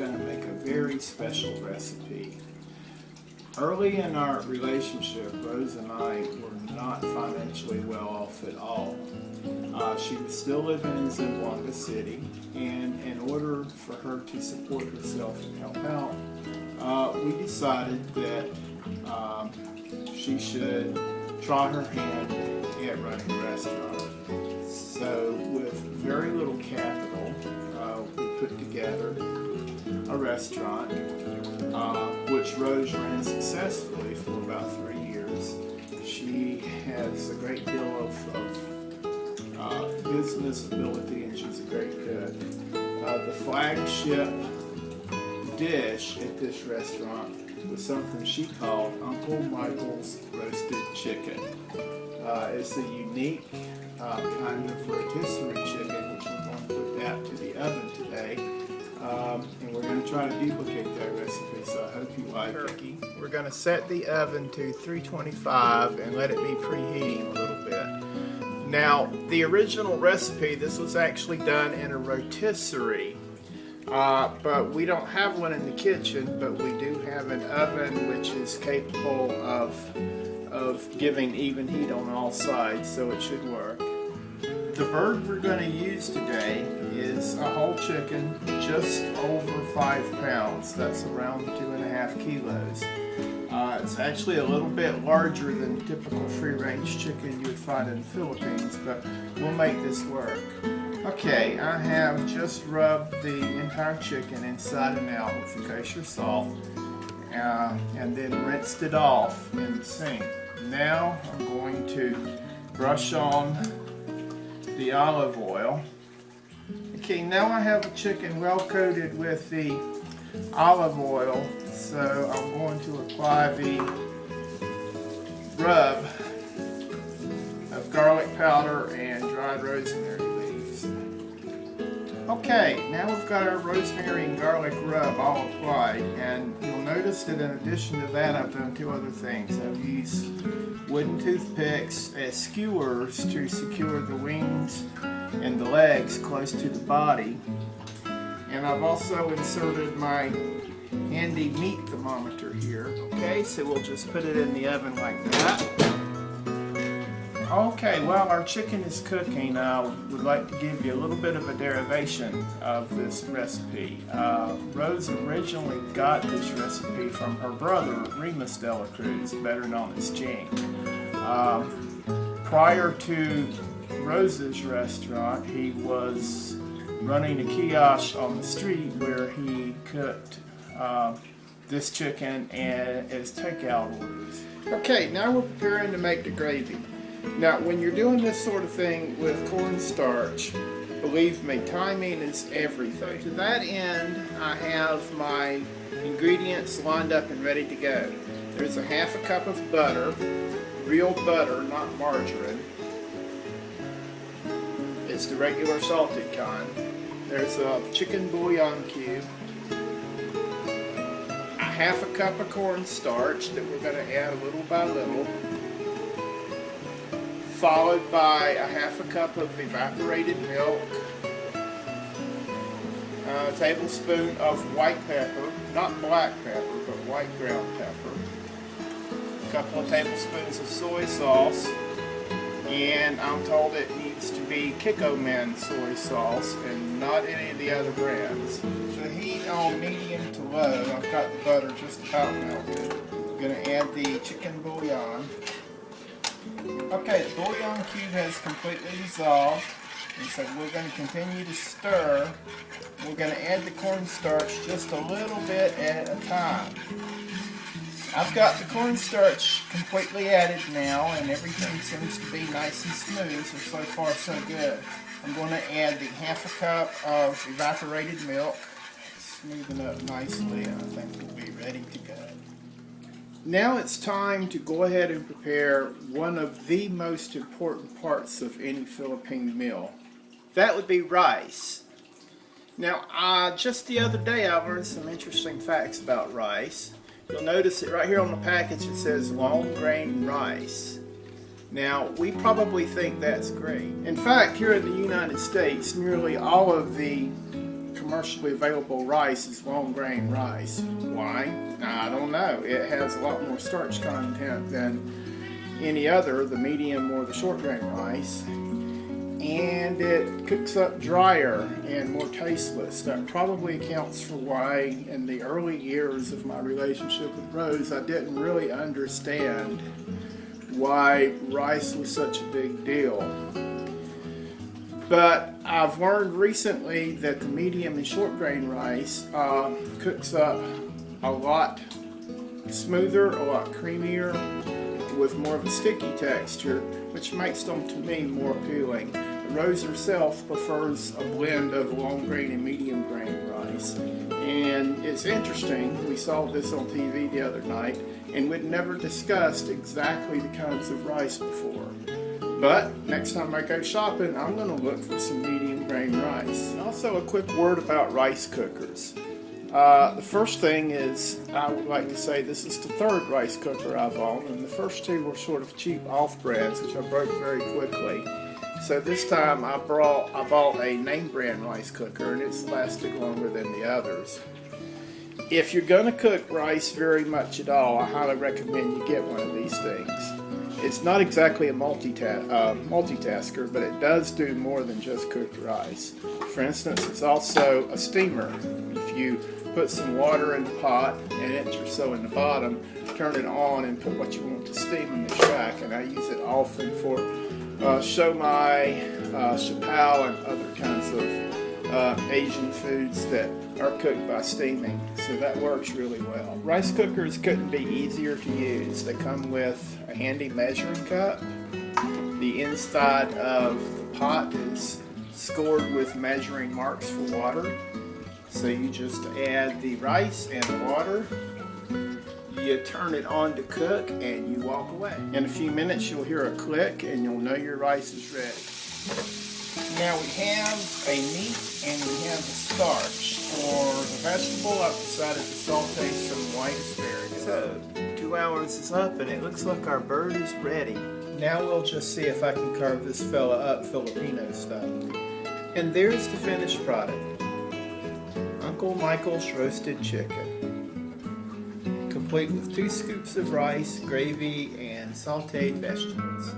going to make a very special recipe. Early in our relationship, Rose and I were not financially well off at all. She was still living in Zamboanga City, and in order for her to support herself and help out, we decided that she should try her hand at running a restaurant. So with very little capital, we put together a restaurant, which Rose ran successfully for about 3 years. She has a great deal of business ability, and she's a great cook. The flagship dish at this restaurant was something she called Uncle Michael's Roasted Chicken. It's a unique kind of rotisserie chicken, which we're going to put out to the oven today. And we're going to try to duplicate that recipe, so I hope you like it. We're going to set the oven to 325 and let it be preheating a little bit. Now, the original recipe, this was actually done in a rotisserie, but we don't have one in the kitchen, but we do have an oven which is capable of giving even heat on all sides, so it should work. The bird we're going to use today is a whole chicken, just over 5 pounds. That's around 2.5 kilos. It's actually a little bit larger than typical free-range chicken you would find in the Philippines, but we'll make this work. Okay, I have just rubbed the entire chicken inside and out with the kosher salt, and then rinsed it off in the sink. Now I'm going to brush on the olive oil. Okay, now I have the chicken well coated with the olive oil, so I'm going to apply the rub of garlic powder and dried rosemary leaves. Okay, now we've got our rosemary and garlic rub all applied, and you'll notice that in addition to that, I've done 2 other things. I've used wooden toothpicks as skewers to secure the wings and the legs close to the body, and I've also inserted my handy meat thermometer here. Okay, so we'll just put it in the oven like that. Okay, while our chicken is cooking, I would like to give you a little bit of a derivation of this recipe. Rose originally got this recipe from her brother, Remus de la Cruz, better known as Jane. Prior to Rose's restaurant, he was running a kiosk on the street where he cooked this chicken and as takeout orders. Okay, now we're preparing to make the gravy. Now, when you're doing this sort of thing with cornstarch, believe me, timing is everything. To that end, I have my ingredients lined up and ready to go. There's a 1/2 cup of butter, real butter, not margarine. It's the regular salted kind. There's a chicken bouillon cube, a 1/2 cup of cornstarch that we're going to add little by little, followed by a 1/2 cup of evaporated milk, a tablespoon of white pepper, not black pepper, but white ground pepper, a couple of tablespoons of soy sauce, and I'm told it needs to be Kikkoman soy sauce and not any of the other brands. The heat on medium to low. I've got the butter just about melted. I'm going to add the chicken bouillon. Okay, the bouillon cube has completely dissolved, and so we're going to continue to stir. We're going to add the cornstarch just a little bit at a time. I've got the cornstarch completely added now, and everything seems to be nice and smooth, so far so good. I'm going to add the 1/2 cup of evaporated milk, smoothing up nicely, and I think we'll be ready to go. Now it's time to go ahead and prepare one of the most important parts of any Philippine meal. That would be rice. Now, just the other day I learned some interesting facts about rice. You'll notice that right here on the package it says long grain rice. Now, we probably think that's great. In fact, here in the United States, nearly all of the commercially available rice is long grain rice. Why? I don't know. It has a lot more starch content than any other, the medium or the short grain rice. And it cooks up drier and more tasteless. That probably accounts for why in the early years of my relationship with Rose, I didn't really understand why rice was such a big deal. But I've learned recently that the medium and short grain rice cooks up a lot smoother, a lot creamier, with more of a sticky texture, which makes them to me more appealing. Rose herself prefers a blend of long grain and medium grain rice. And it's interesting, we saw this on TV the other night, and we'd never discussed exactly the kinds of rice before. But next time I go shopping, I'm going to look for some medium grain rice. Also, a quick word about rice cookers. The first thing is, I would like to say this is the third rice cooker I've owned, and the first two were sort of cheap off-brands, which I broke very quickly. So this time I bought a name brand rice cooker, and it's lasted longer than the others. If you're going to cook rice very much at all, I highly recommend you get one of these things. It's not exactly a multitasker, but it does do more than just cooked rice. For instance, it's also a steamer. If you put some water in the pot, an inch or so in the bottom, turn it on and put what you want to steam in the shack, and I use it often for shomai, chapao, and other kinds of Asian foods that are cooked by steaming, so that works really well. Rice cookers couldn't be easier to use. They come with a handy measuring cup. The inside of the pot is scored with measuring marks for water, so you just add the rice and the water. You turn it on to cook and you walk away. In a few minutes you'll hear a click and you'll know your rice is ready. Now we have a meat and we have a starch. For the vegetable, I've decided to saute some white asparagus. So 2 hours is up and it looks like our bird is ready. Now we'll just see if I can carve this fella up Filipino style. And there's the finished product. Uncle Michael's roasted chicken. Complete with 2 scoops of rice, gravy, and sauteed vegetables.